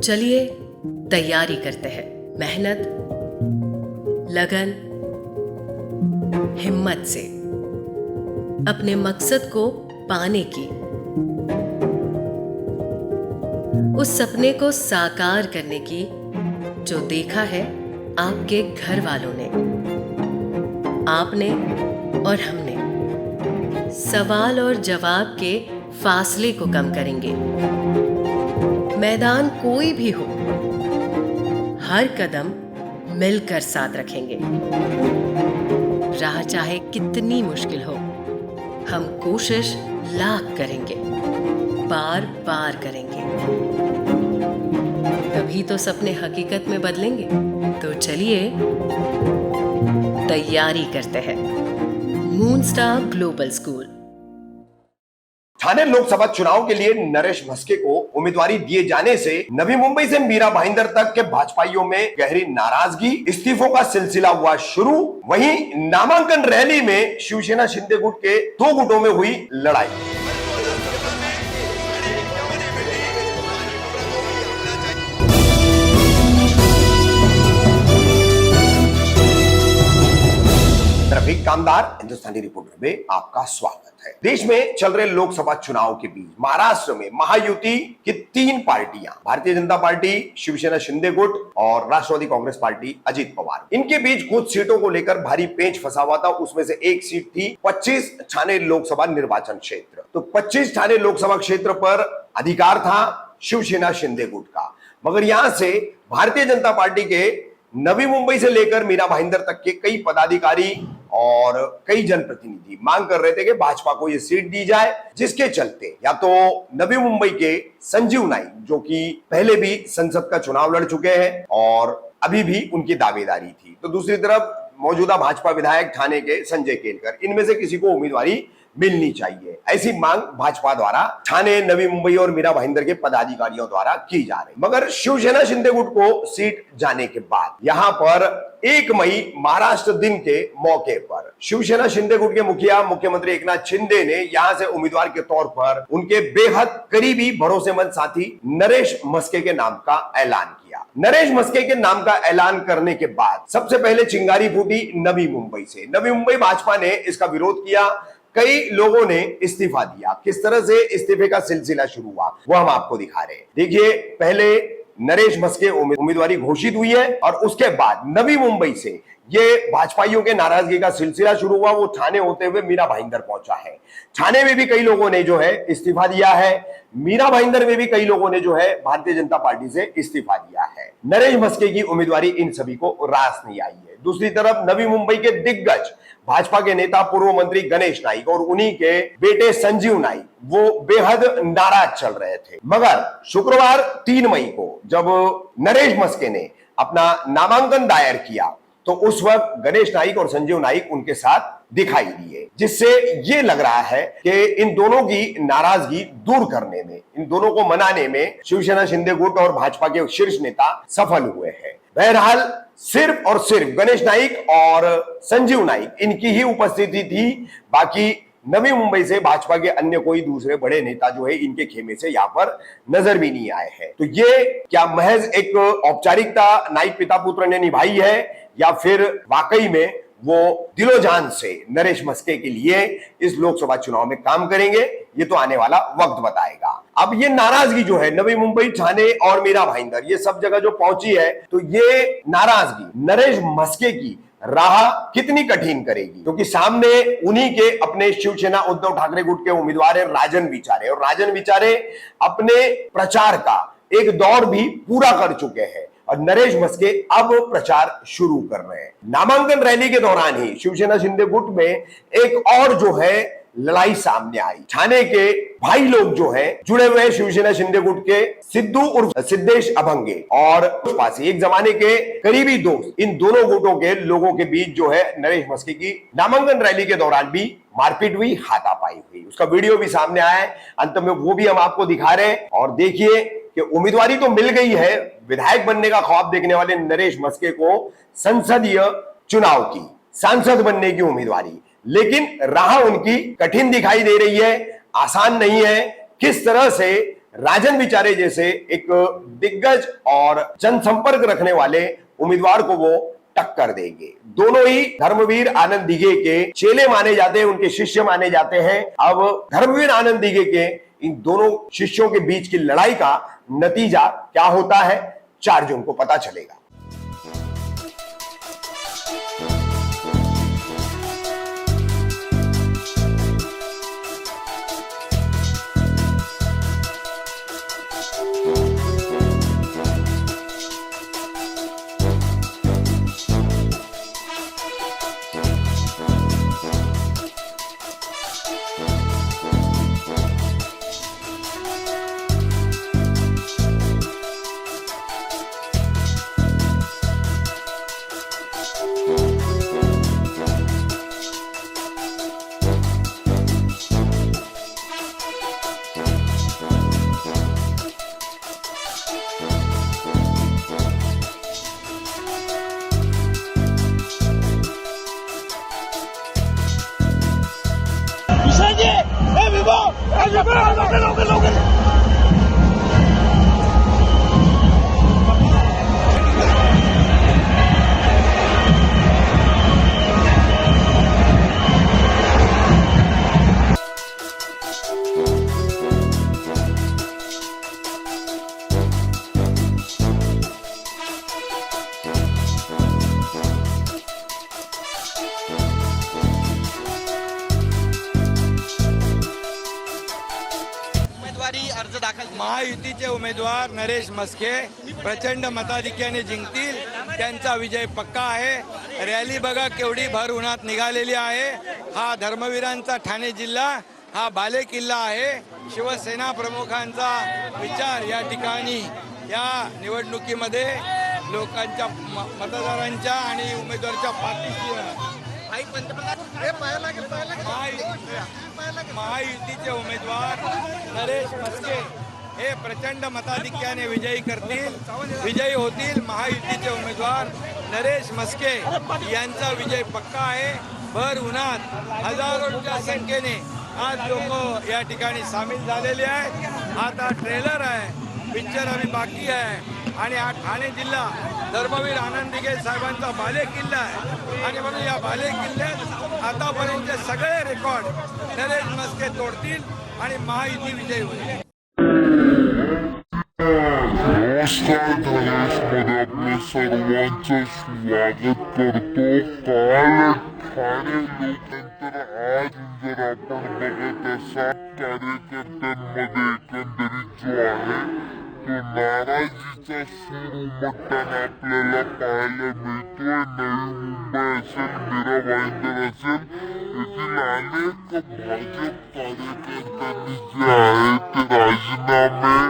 चलिए तैयारी करते हैं। मेहनत, लगन, हिम्मत से अपने मकसद को पाने की, उस सपने को साकार करने की जो देखा है आपके घर वालों ने, आपने और हमने। सवाल और जवाब के फासले को कम करेंगे। मैदान कोई भी हो, हर कदम मिलकर साथ रखेंगे। राह चाहे कितनी मुश्किल हो, हम कोशिश लाख करेंगे, बार बार करेंगे। तभी तो सपने हकीकत में बदलेंगे। तो चलिए तैयारी करते हैं। Moon star global school. Thane Lok Sabha चुनाव के लिए नरेश मस्के को उम्मीदवारी दिए जाने से नवी मुंबई से मीरा भाईंदर तक के भाजपाइयों में गहरी नाराजगी, इस्तीफों का सिलसिला हुआ शुरू। वहीं नामांकन रैली में शिवसेना शिंदे गुट के दो गुटों में हुई लड़ाई। रफीक कामदार, हिंदुस्तानी रिपोर्टर में आपका स्वागत है। देश में चल रहे लोकसभा चुनाव के बीच महाराष्ट्र में महायुति की तीन पार्टियां, भारतीय जनता पार्टी, शिवसेना शिंदे गुट और राष्ट्रवादी कांग्रेस पार्टी अजित पवार, इनके बीच कुछ सीटों को लेकर भारी पेंच फंसा हुआ था। उसमें से एक सीट थी 25 ठाणे लोकसभा निर्वाचन क्षेत्र। तो 25 ठाणे लोकसभा क्षेत्र पर अधिकार था शिवसेना शिंदे गुट का, मगर यहां से भारतीय जनता पार्टी के नवी मुंबई से लेकर मीरा भाईंदर तक के कई पदाधिकारी और कई जनप्रतिनिधि मांग कर रहे थे कि भाजपा को यह सीट दी जाए, जिसके चलते या तो नवी मुंबई के संजीव नाइक, जो कि पहले भी संसद का चुनाव लड़ चुके हैं और अभी भी उनकी दावेदारी थी, तो दूसरी तरफ मौजूदा भाजपा विधायक ठाणे के संजय केलकर, इनमें से किसी को उम्मीदवारी मिलनी चाहिए, ऐसी मांग भाजपा द्वारा ठाणे, नवी मुंबई और मीरा भाईंदर के पदाधिकारियों द्वारा की जा रही। मगर शिवसेना शिंदे गुट को सीट जाने के बाद यहां पर 1 मई महाराष्ट्र दिन के मौके पर शिवसेना शिंदे गुट के मुखिया मुख्यमंत्री एकनाथ शिंदे ने यहां से उम्मीदवार के तौर पर उनके बेहद करीबी भरोसेमंद साथी नरेश मस्के के नाम का ऐलान किया। नरेश मस्के के नाम का ऐलान करने के बाद सबसे पहले चिंगारी फूटी नवी मुंबई से। नवी मुंबई भाजपा ने इसका विरोध किया, कई लोगों ने इस्तीफा दिया। किस तरह से इस्तीफे का सिलसिला शुरू हुआ वो हम आपको दिखा रहे हैं। देखिए, पहले नरेश मस्के उम्मीदवारी घोषित हुई है और उसके बाद नवी मुंबई से ये भाजपाइयों के नाराजगी का सिलसिला शुरू हुआ। वो ठाणे होते हुए मीरा भाईंदर पहुंचा है। ठाणे में भी कई लोगों ने जो है इस्तीफा दिया है। मीरा भाईंदर में भी कई लोगों ने जो है भारतीय जनता पार्टी से इस्तीफा दिया है। नरेश मस्के की उम्मीदवारी इन सभी को रास नहीं आई है। दूसरी तरफ नवी मुंबई के दिग्गज भाजपा के नेता पूर्व मंत्री गणेश नाइक और उन्हीं के बेटे संजीव नाइक वो बेहद नाराज चल रहे थे। मगर शुक्रवार 3 मई को जब नरेश मस्के ने अपना नामांकन दायर किया तो उस वक्त गणेश नाइक और संजीव नाइक उनके साथ दिखाई दिए, जिससे ये लग रहा है कि इन दोनों की नाराजगी दूर करने में, इन दोनों को मनाने में शिवसेना शिंदे गुट और भाजपा के शीर्ष नेता सफल हुए हैं। बहरहाल सिर्फ और सिर्फ गणेश नाइक और संजीव नाइक इनकी ही उपस्थिति थी। बाकी नवी मुंबई से भाजपा के अन्य कोई दूसरे बड़े नेता जो है इनके खेमे से यहां पर नजर भी नहीं आए हैं। तो ये क्या महज एक औपचारिकता नाइक पिता पुत्र ने निभाई है या फिर वाकई में वो दिलो जान से नरेश मस्के के लिए इस लोकसभा चुनाव में काम करेंगे, ये तो आने वाला वक्त बताएगा। अब ये नाराजगी जो है नवी मुंबई, ठाणे और मीरा भाईंदर, ये सब जगह जो पहुंची है, तो ये नाराजगी नरेश मस्के की राह कितनी कठिन करेगी, क्योंकि सामने उन्हीं के अपने शिवसेना उद्धव ठाकरे गुट के उम्मीदवार है राजन विचारे, और राजन विचारे अपने प्रचार का एक दौर भी पूरा कर चुके हैं और नरेश मस्के अब प्रचार शुरू कर रहे हैं। नामांकन रैली के दौरान ही शिवसेना शिंदे गुट में एक और जो है लड़ाई सामने आई। ठाणे के भाई लोग जो है जुड़े हुए शिवसेना शिंदे गुट के सिद्धू उर्फ सिद्धेश अभंगे और पासी, एक जमाने के करीबी दोस्त, इन दोनों गुटों के लोगों के बीच जो है नरेश मस्के की नामांकन रैली के दौरान भी मारपीट हुई, हाथापाई हुई। उसका वीडियो भी सामने आया है, अंत में वो भी हम आपको दिखा रहे हैं। और देखिए कि उम्मीदवारी तो मिल गई है, विधायक बनने का ख्वाब देखने वाले नरेश मस्के को संसदीय चुनाव की सांसद बनने की उम्मीदवारी, लेकिन राह उनकी कठिन दिखाई दे रही है। आसान नहीं है किस तरह से राजन विचारे जैसे एक दिग्गज और जनसंपर्क रखने वाले उम्मीदवार को वो टक्कर देंगे। दोनों ही धर्मवीर आनंद दिघे के चेले माने जाते हैं, उनके शिष्य माने जाते हैं। अब धर्मवीर आनंद दिघे के इन दोनों शिष्यों के बीच की लड़ाई का नतीजा क्या होता है 4 जून को पता चलेगा। अर्ज दाखल महायुतीचे उमेदवार नरेश मस्के प्रचंड मताधिक्याने जिंकतील, त्यांचा विजय पक्का आहे। रॅली बघा केवढी भर उन्हात निघालेली आहे। हा धर्मवीरांचा ठाणे जिल्हा हा बाले किल्ला आहे। शिवसेना प्रमुखांचा विचार या ठिकाणी या निवडणुकीमध्ये लोकांच्या मतदारांच्या आणि उमेदवारांच्या पाठीशी महायुतीचे उमेदवार नरेश मस्के हे प्रचंड मताधिक्याने विजयी होतील। महायुतीचे उमेदवार नरेश मस्के यांचा विजय पक्का आहे। भर उन्हात हजारोंच्या संख्येने आज लोक या ठिकाणी सामील झालेले आहेत। आता ट्रेलर आहे, पिक्चर अभी बाकी आहे आणि हा ठाणे जिल्हा धर्मवीर आनंद दिघे साहेबांचा बाले किल्ला आहे आणि म्हणून या बाले किल्ल्यात आतापर्यंतचे सगळे रेकॉर्ड नरेश मस्के तोडतील आणि महायुती विजयी होईल। नमस्कार, धनेशमध्ये आपले सर्वांचं स्वागत करतो। काल ठाणे लोकतंत्र आज जर आपण बघत असाल कार्यकर्त्यांमध्ये एकंदरीत जो आहे तो नाराजीचा सूर उमटताना आपल्याला पाहायला मिळतोय। नवी मुंबई असेल, मीरा भाईंदर असेल, येथील अनेक भाजप कार्यकर्त्यांनी जे आहे ते राजीनामे